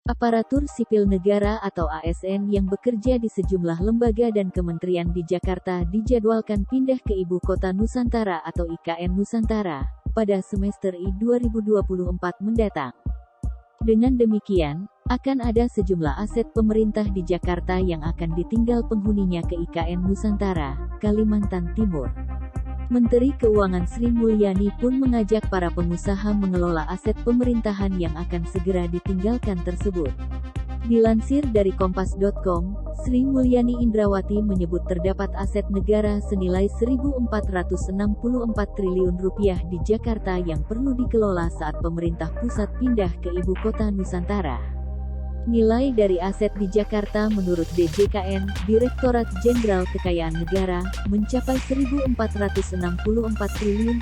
Aparatur sipil negara atau ASN yang bekerja di sejumlah lembaga dan kementerian di Jakarta dijadwalkan pindah ke Ibu Kota Nusantara atau IKN Nusantara pada semester I 2024 mendatang. Dengan demikian, akan ada sejumlah aset pemerintah di Jakarta yang akan ditinggal penghuninya ke IKN Nusantara, Kalimantan Timur. Menteri Keuangan Sri Mulyani pun mengajak para pengusaha mengelola aset pemerintahan yang akan segera ditinggalkan tersebut. Dilansir dari Kompas.com, Sri Mulyani Indrawati menyebut terdapat aset negara senilai Rp1.464 triliun di Jakarta yang perlu dikelola saat pemerintah pusat pindah ke Ibu Kota Nusantara. Nilai dari aset di Jakarta menurut DJKN, Direktorat Jenderal Kekayaan Negara, mencapai Rp1.464 triliun.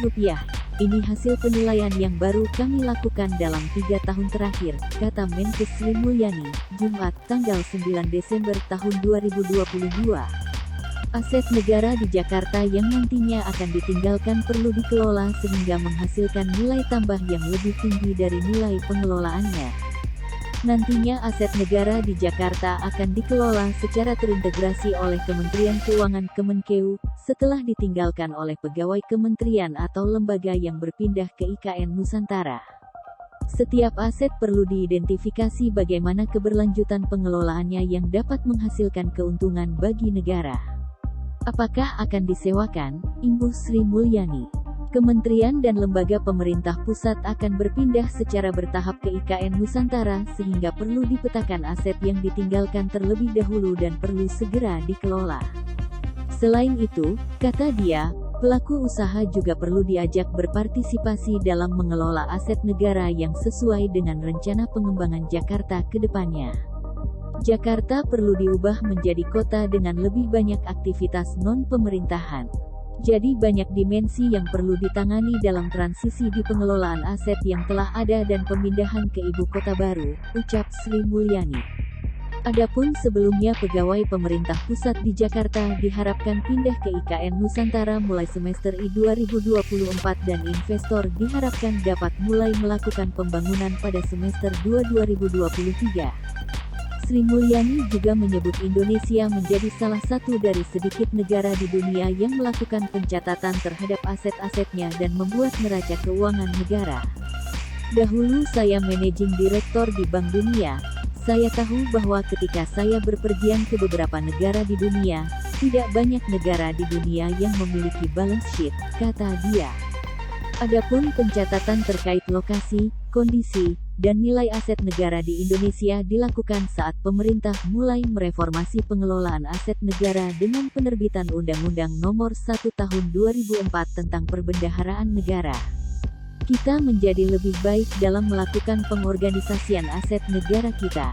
Ini hasil penilaian yang baru kami lakukan dalam 3 tahun terakhir, kata Menkes Sri Mulyani, Jumat, tanggal 9 Desember tahun 2022. Aset negara di Jakarta yang nantinya akan ditinggalkan perlu dikelola sehingga menghasilkan nilai tambah yang lebih tinggi dari nilai pengelolaannya. Nantinya aset negara di Jakarta akan dikelola secara terintegrasi oleh Kementerian Keuangan Kemenkeu, setelah ditinggalkan oleh pegawai kementerian atau lembaga yang berpindah ke IKN Nusantara. Setiap aset perlu diidentifikasi bagaimana keberlanjutan pengelolaannya yang dapat menghasilkan keuntungan bagi negara. Apakah akan disewakan? Imbuh Sri Mulyani. Kementerian dan lembaga pemerintah pusat akan berpindah secara bertahap ke IKN Nusantara sehingga perlu dipetakan aset yang ditinggalkan terlebih dahulu dan perlu segera dikelola. Selain itu, kata dia, pelaku usaha juga perlu diajak berpartisipasi dalam mengelola aset negara yang sesuai dengan rencana pengembangan Jakarta ke depannya. Jakarta perlu diubah menjadi kota dengan lebih banyak aktivitas non-pemerintahan. Jadi banyak dimensi yang perlu ditangani dalam transisi di pengelolaan aset yang telah ada dan pemindahan ke ibu kota baru, ucap Sri Mulyani. Adapun sebelumnya pegawai pemerintah pusat di Jakarta diharapkan pindah ke IKN Nusantara mulai semester I 2024 dan investor diharapkan dapat mulai melakukan pembangunan pada semester 2023. Sri Mulyani juga menyebut Indonesia menjadi salah satu dari sedikit negara di dunia yang melakukan pencatatan terhadap aset-asetnya dan membuat neraca keuangan negara. Dahulu saya managing director di Bank Dunia. Saya tahu bahwa ketika saya berpergian ke beberapa negara di dunia, tidak banyak negara di dunia yang memiliki balance sheet, kata dia. Adapun pencatatan terkait lokasi, kondisi, dan nilai aset negara di Indonesia dilakukan saat pemerintah mulai mereformasi pengelolaan aset negara dengan penerbitan Undang-Undang Nomor 1 Tahun 2004 tentang Perbendaharaan Negara. Kita menjadi lebih baik dalam melakukan pengorganisasian aset negara kita.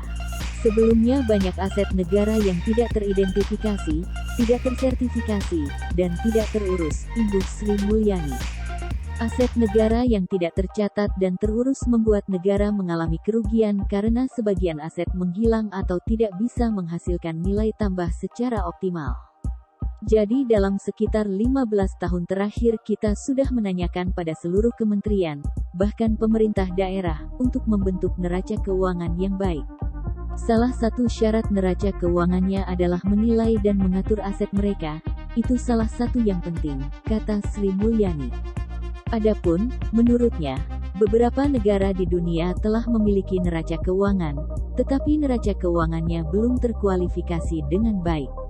Sebelumnya banyak aset negara yang tidak teridentifikasi, tidak tersertifikasi, dan tidak terurus, imbuh Sri Mulyani. Aset negara yang tidak tercatat dan terurus membuat negara mengalami kerugian karena sebagian aset menghilang atau tidak bisa menghasilkan nilai tambah secara optimal. Jadi dalam sekitar 15 tahun terakhir kita sudah menanyakan pada seluruh kementerian, bahkan pemerintah daerah, untuk membentuk neraca keuangan yang baik. Salah satu syarat neraca keuangannya adalah menilai dan mengatur aset mereka, itu salah satu yang penting, kata Sri Mulyani. Adapun, menurutnya, beberapa negara di dunia telah memiliki neraca keuangan, tetapi neraca keuangannya belum terkualifikasi dengan baik.